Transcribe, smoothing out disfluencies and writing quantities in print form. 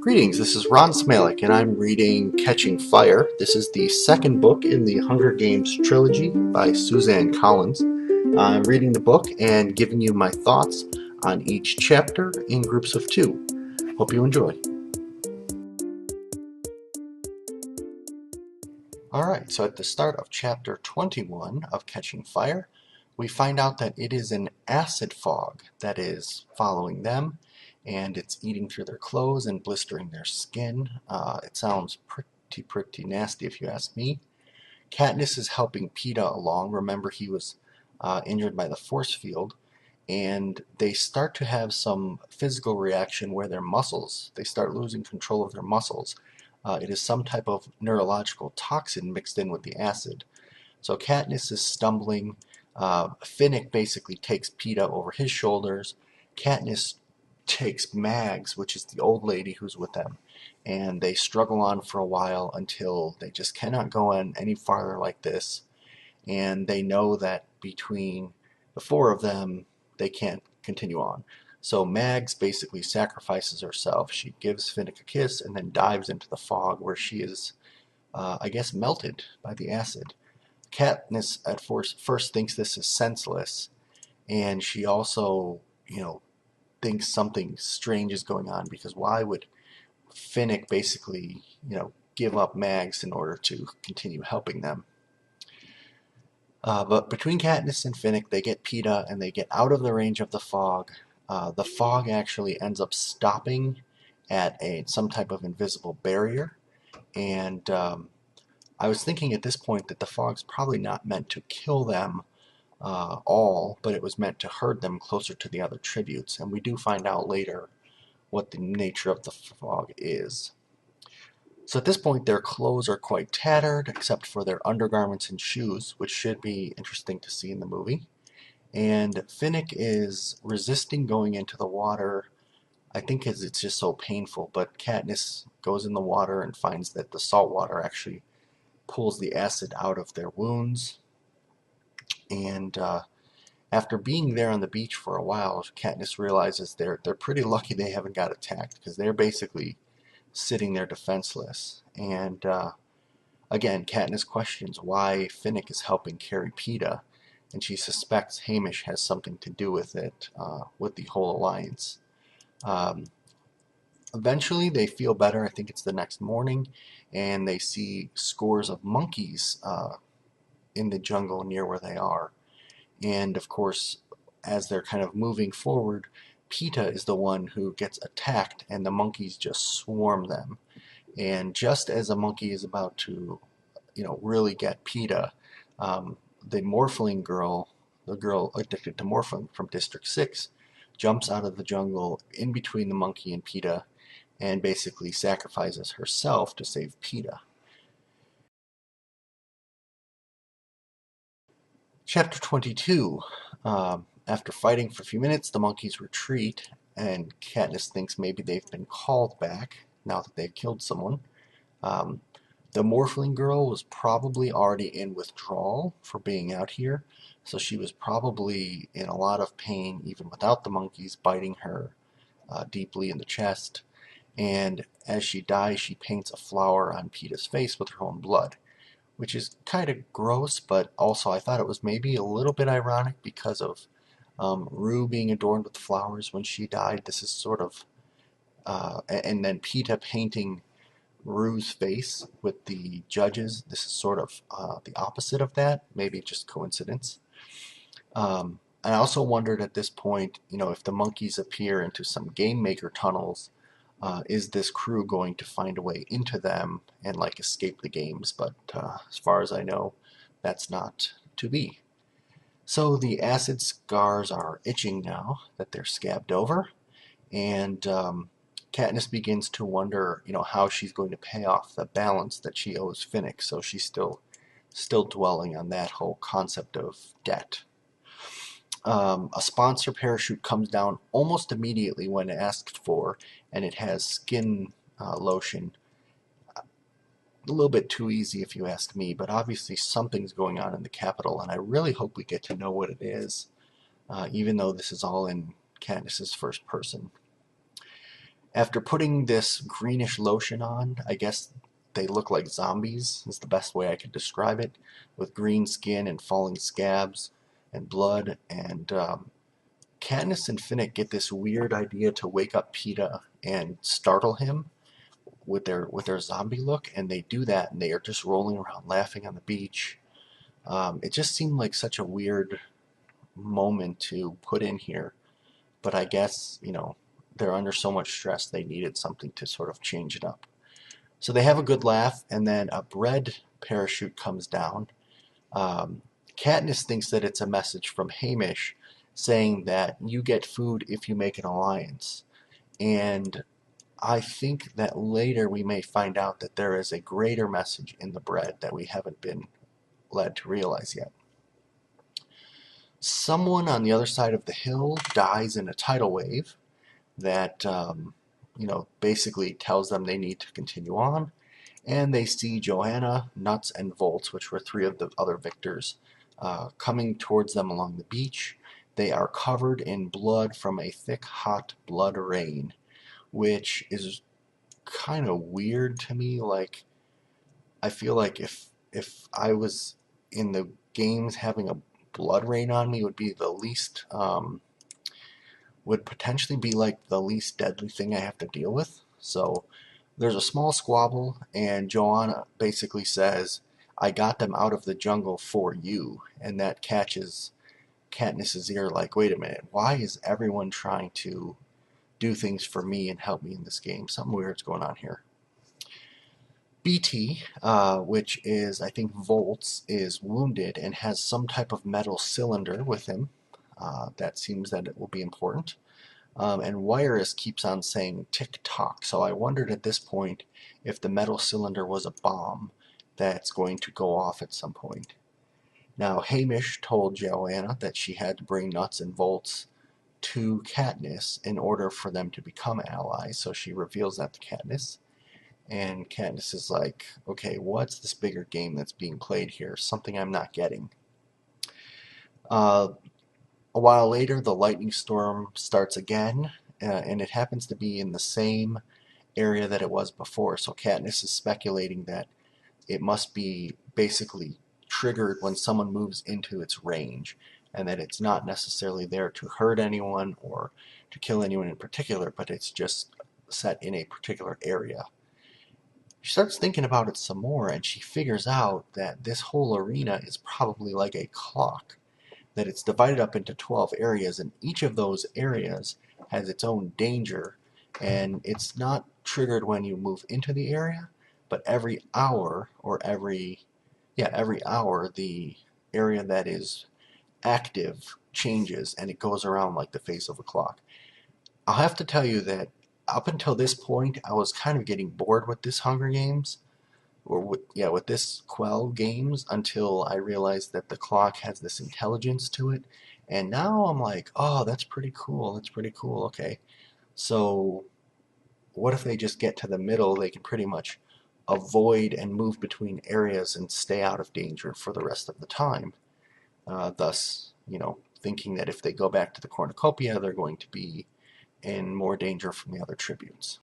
Greetings, this is Ron Smalek, and I'm reading Catching Fire. This is the second book in the Hunger Games trilogy by Suzanne Collins. I'm reading the book and giving you my thoughts on each chapter in groups of two. Hope you enjoy. Alright, so at the start of chapter 21 of Catching Fire, we find out that it is an acid fog that is following them, and it's eating through their clothes and blistering their skin. It sounds pretty nasty if you ask me. Katniss is helping Peeta along. Remember, he was injured by the force field, and they start to have some physical reaction where they start losing control of their muscles. It is some type of neurological toxin mixed in with the acid. So Katniss is stumbling. Finnick basically takes Peeta over his shoulders. Katniss takes Mags, which is the old lady who's with them, and they struggle on for a while until they just cannot go on any farther like this, and they know that between the four of them they can't continue on. So Mags basically sacrifices herself. She gives Finnick a kiss and then dives into the fog where she is, I guess, melted by the acid. Katniss at first thinks this is senseless, and she also, thinks something strange is going on, because why would Finnick basically, give up Mags in order to continue helping them? But between Katniss and Finnick, they get Peeta and they get out of the range of the fog. The fog actually ends up stopping at some type of invisible barrier, and I was thinking at this point that the fog's probably not meant to kill them all, but it was meant to herd them closer to the other tributes, and we do find out later what the nature of the fog is. So at this point their clothes are quite tattered, except for their undergarments and shoes, which should be interesting to see in the movie. And Finnick is resisting going into the water, I think because it's just so painful, but Katniss goes in the water and finds that the salt water actually pulls the acid out of their wounds. And after being there on the beach for a while, Katniss realizes they're pretty lucky they haven't got attacked, because they're basically sitting there defenseless. And again, Katniss questions why Finnick is helping carry Peeta, and she suspects Haymitch has something to do with it, with the whole alliance. Um, Eventually, they feel better. I think it's the next morning, and they see scores of monkeys in the jungle near where they are. And of course, as they're kind of moving forward, Peeta is the one who gets attacked, and the monkeys just swarm them. And just as a monkey is about to, really get Peeta, the Morphling girl, the girl addicted to Morphling from District 6, jumps out of the jungle in between the monkey and Peeta and basically sacrifices herself to save Peeta. Chapter 22. After fighting for a few minutes, the monkeys retreat, and Katniss thinks maybe they've been called back now that they've killed someone. Um, the Morphling girl was probably already in withdrawal for being out here, so she was probably in a lot of pain even without the monkeys biting her deeply in the chest. And as she dies, she paints a flower on Peeta's face with her own blood, which is kind of gross, but also I thought it was maybe a little bit ironic because of Rue being adorned with flowers when she died. This is sort of, and then Peeta painting Rue's face with the judges. This is sort of the opposite of that. Maybe just coincidence. I also wondered at this point, if the monkeys appear into some game maker tunnels, is this crew going to find a way into them and like escape the games? But as far as I know, that's not to be. So the acid scars are itching now that they're scabbed over, and Katniss begins to wonder, how she's going to pay off the balance that she owes Finnick. So she's still dwelling on that whole concept of debt. A sponsor parachute comes down almost immediately when asked for, and it has skin lotion. A little bit too easy if you ask me, but obviously something's going on in the Capitol, and I really hope we get to know what it is, even though this is all in Katniss's first person. After putting this greenish lotion on, I guess they look like zombies, is the best way I could describe it, with green skin and falling scabs and blood. And Katniss and Finnick get this weird idea to wake up Peeta and startle him with their zombie look, and they do that, and they are just rolling around laughing on the beach. It just seemed like such a weird moment to put in here, but I guess, they're under so much stress they needed something to sort of change it up. So they have a good laugh, and then a bread parachute comes down. Um, Katniss thinks that it's a message from Hamish saying that you get food if you make an alliance. And I think that later we may find out that there is a greater message in the bread that we haven't been led to realize yet. Someone on the other side of the hill dies in a tidal wave that, basically tells them they need to continue on. And they see Johanna, Nuts, and Volts, which were three of the other victors, coming towards them along the beach. They are covered in blood from a thick, hot blood rain, which is kind of weird to me. Like, I feel like if I was in the games, having a blood rain on me would be the least would potentially be like the least deadly thing I have to deal with. So there's a small squabble, and Joanna basically says, "I got them out of the jungle for you," and that catches Katniss's ear. Like, wait a minute, why is everyone trying to do things for me and help me in this game? Something weird's going on here. BT, which is, I think, Volts, is wounded and has some type of metal cylinder with him. That seems that it will be important. And Wireless keeps on saying tick-tock, so I wondered at this point if the metal cylinder was a bomb that's going to go off at some point. Now, Hamish told Joanna that she had to bring Nuts and Volts to Katniss in order for them to become allies, so she reveals that to Katniss. And Katniss is like, okay, what's this bigger game that's being played here? Something I'm not getting. A while later, the lightning storm starts again, and it happens to be in the same area that it was before. So Katniss is speculating that it must be basically triggered when someone moves into its range, and that it's not necessarily there to hurt anyone or to kill anyone in particular, but it's just set in a particular area. She starts thinking about it some more, and she figures out that this whole arena is probably like a clock, that it's divided up into 12 areas, and each of those areas has its own danger, and it's not triggered when you move into the area, but every hour, every hour, the area that is active changes, and it goes around like the face of a clock. I'll have to tell you that up until this point, I was kind of getting bored with this Hunger Games, or with this Quell games, until I realized that the clock has this intelligence to it. And now I'm like, oh, that's pretty cool. That's pretty cool. Okay. So what if they just get to the middle? They can pretty much avoid and move between areas and stay out of danger for the rest of the time. Thus, thinking that if they go back to the cornucopia, they're going to be in more danger from the other tribunes.